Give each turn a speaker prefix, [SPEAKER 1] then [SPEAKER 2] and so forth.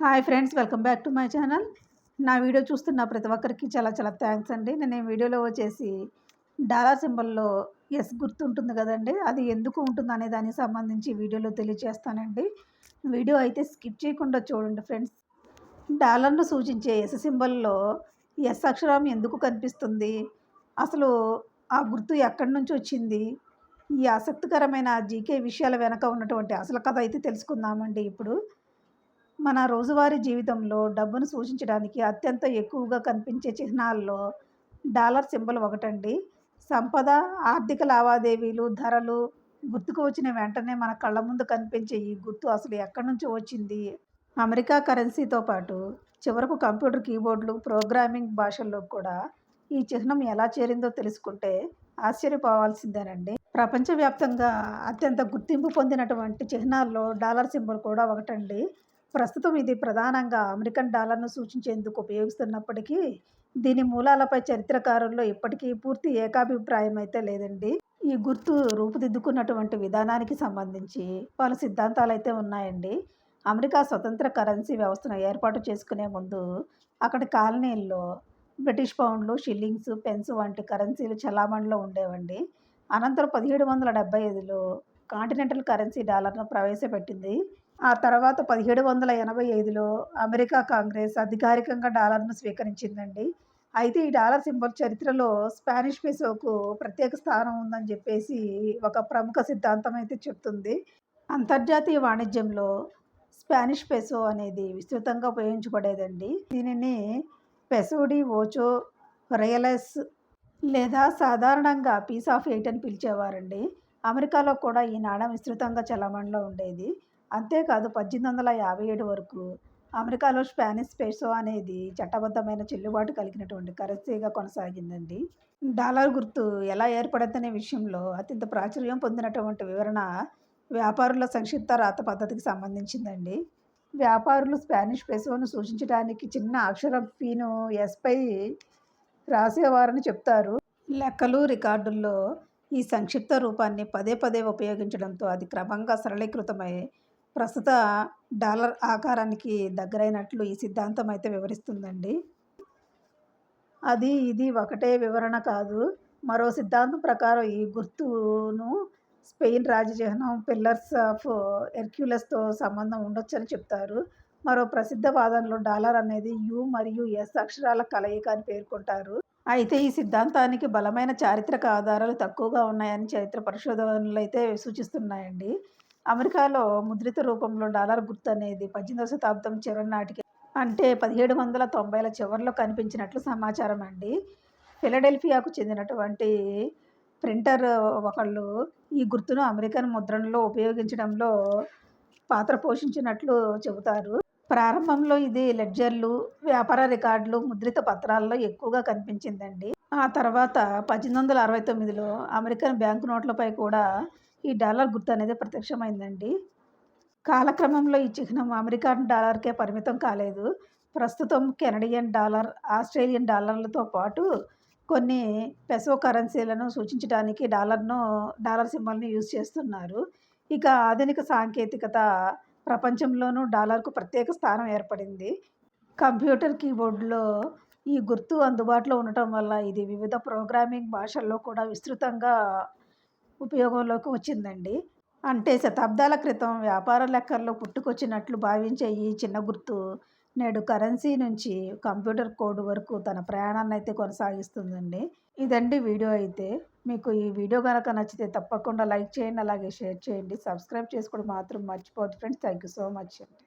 [SPEAKER 1] Hi friends, welcome back to my channel. నా video చూస్తున్న ప్రతి ఒక్కరికి చాలా చాలా థ్యాంక్స్ అండి. నేను ఈ వీడియోలో వచ్చేసి డాలర్ సింబల్‌లో ఎస్ గుర్తు ఉంటుంది కదండీ! అది ఎందుకు ఉంటుందనే దానికి సంబంధించి వీడియోలో తెలియజేస్తానండి. వీడియో అయితే స్కిప్ చేయకుండా చూడండి ఫ్రెండ్స్. డాలర్‌ను సూచించే ఎస్ సింబల్‌లో ఎస్ అక్షరం ఎందుకు కనిపిస్తుంది? అసలు ఆ గుర్తు ఎక్కడి నుంచి వచ్చింది? ఈ ఆసక్తికరమైన జీకే విషయాల వెనక ఉన్నటువంటి అసలు కథ అయితే తెలుసుకుందామండి ఇప్పుడు. మన రోజువారీ జీవితంలో డబ్బును సూచించడానికి అత్యంత ఎక్కువగా కనిపించే చిహ్నాల్లో డాలర్ సింబల్ ఒకటండి. సంపద, ఆర్థిక లావాదేవీలు, ధరలు గుర్తుకు వచ్చిన వెంటనే మన కళ్ళ ముందు కనిపించే ఈ గుర్తు అసలు ఎక్కడి నుంచి వచ్చింది? అమెరికా కరెన్సీతో పాటు చివరకు కంప్యూటర్ కీబోర్డులు, ప్రోగ్రామింగ్ భాషల్లో కూడా ఈ చిహ్నం ఎలా చేరిందో తెలుసుకుంటే ఆశ్చర్యపోవాల్సిందేనండి. ప్రపంచవ్యాప్తంగా అత్యంత గుర్తింపు పొందినటువంటి చిహ్నాల్లో డాలర్ సింబల్ కూడా ఒకటండి. ప్రస్తుతం ఇది ప్రధానంగా అమెరికన్ డాలర్‌ను సూచించేందుకు ఉపయోగిస్తున్నప్పటికీ, దీని మూలాలపై చరిత్రకారుల్లో ఇప్పటికీ పూర్తి ఏకాభిప్రాయం అయితే లేదండి. ఈ గుర్తు రూపుదిద్దుకున్నటువంటి విధానానికి సంబంధించి పలు సిద్ధాంతాలైతే ఉన్నాయండి. అమెరికా స్వతంత్ర కరెన్సీ వ్యవస్థను ఏర్పాటు చేసుకునే ముందు అక్కడి కాలనీల్లో బ్రిటిష్ పౌండ్లు, షిల్లింగ్స్, పెన్స్ వంటి కరెన్సీలు చలామణిలో ఉండేవండి. అనంతరం 1775లో కాంటినెంటల్ కరెన్సీ డాలర్‌ను ప్రవేశపెట్టింది. ఆ తర్వాత 1785లో అమెరికా కాంగ్రెస్ అధికారికంగా డాలర్‌ను స్వీకరించిందండి. అయితే ఈ డాలర్ సింబల్ చరిత్రలో స్పానిష్ పెసోకు ప్రత్యేక స్థానం ఉందని జెప్పేసి ఒక ప్రముఖ సిద్ధాంతం అయితే చెప్తుంది. అంతర్జాతీయ వాణిజ్యంలో స్పానిష్ పెసో అనేది విస్తృతంగా ఉపయోగించబడేదండి. దీనిని పెసో డి ఓచో రియలెస్ లేదా సాధారణంగా పీస్ ఆఫ్ ఎయిట్ అని పిలిచేవారండి. అమెరికాలో కూడా ఈ నాణెం విస్తృతంగా చలామణిలో ఉండేది. అంతేకాదు 1857 వరకు అమెరికాలో స్పానిష్ పెసో అనేది చట్టబద్ధమైన చెల్లుబాటు కలిగినటువంటి కరెన్సీగా కొనసాగిందండి. డాలర్ గుర్తు ఎలా ఏర్పడిందనే విషయంలో అత్యంత ప్రాచుర్యం పొందినటువంటి వివరణ వ్యాపారుల సంక్షిప్త రాత పద్ధతికి సంబంధించిందండి. వ్యాపారులు స్పానిష్ పెసోను సూచించడానికి చిన్న అక్షరం పీను ఎస్‌పై రాసేవారని చెప్తారు. లెక్కలు, రికార్డుల్లో ఈ సంక్షిప్త రూపాన్ని పదే పదే ఉపయోగించడంతో అది క్రమంగా సరళీకృతమై ప్రస్తుత డాలర్ ఆకారానికి దగ్గరైనట్లు ఈ సిద్ధాంతం అయితే వివరిస్తుందండి. అది ఇది ఒకటే వివరణ కాదు. మరో సిద్ధాంతం ప్రకారం ఈ గుర్తును స్పెయిన్ రాజచిహ్నం పిల్లర్స్ ఆఫ్ హెర్క్యులస్‌తో సంబంధం ఉండొచ్చని చెప్తారు. మరో ప్రసిద్ధ వాదనలో డాలర్ అనేది యు మరియు ఎస్ అక్షరాల కలయిక అని పేర్కొంటారు. అయితే ఈ సిద్ధాంతానికి బలమైన చారిత్రక ఆధారాలు తక్కువగా ఉన్నాయని చరిత్ర పరిశోధనలైతే సూచిస్తున్నాయండి. అమెరికాలో ముద్రిత రూపంలో డాలర్ గుర్తు అనేది 18వ శతాబ్దం చివరి నాటికి అంటే 1790ల చివర్లో కనిపించినట్లు సమాచారం అండి. ఫిలడెల్ఫియాకు చెందినటువంటి ప్రింటర్ ఒకళ్ళు ఈ గుర్తును అమెరికన్ ముద్రణలో ఉపయోగించడంలో పాత్ర పోషించినట్లు చెబుతారు. ప్రారంభంలో ఇది లెడ్జర్లు, వ్యాపార రికార్డులు, ముద్రిత పత్రాల్లో ఎక్కువగా కనిపించిందండి. ఆ తర్వాత 1869లో అమెరికన్ బ్యాంకు నోట్లపై కూడా ఈ డాలర్ గుర్తు అనేది ప్రత్యక్షమైందండి. కాలక్రమంలో ఈ చిహ్నం అమెరికన్ డాలర్‌కే పరిమితం కాలేదు. ప్రస్తుతం కెనడియన్ డాలర్, ఆస్ట్రేలియన్ డాలర్లతో పాటు కొన్ని పెసో కరెన్సీలను సూచించడానికి డాలర్ సింబల్‌ని యూజ్ చేస్తున్నారు. ఇక ఆధునిక సాంకేతికత ప్రపంచంలోనూ డాలర్‌కు ప్రత్యేక స్థానం ఏర్పడింది. కంప్యూటర్ కీబోర్డ్‌లో ఈ గుర్తు అందుబాటులో ఉండటం వల్ల ఇది వివిధ ప్రోగ్రామింగ్ భాషల్లో కూడా విస్తృతంగా ఉపయోగంలోకి వచ్చిందండి. అంటే శతాబ్దాల క్రితం వ్యాపార లెక్కల్లో పుట్టుకొచ్చినట్లు భావించే ఈ చిన్న గుర్తు నేడు కరెన్సీ నుంచి కంప్యూటర్ కోడ్ వరకు తన ప్రయాణాన్నయితే కొనసాగిస్తుందండి. ఇదండి వీడియో అయితే. మీకు ఈ వీడియో గనక నచ్చితే తప్పకుండా లైక్ చేయండి. అలాగే షేర్ చేయండి. సబ్స్క్రైబ్ చేసుకోవడం మాత్రం మర్చిపోవద్దు friends. Thank you so much అండి.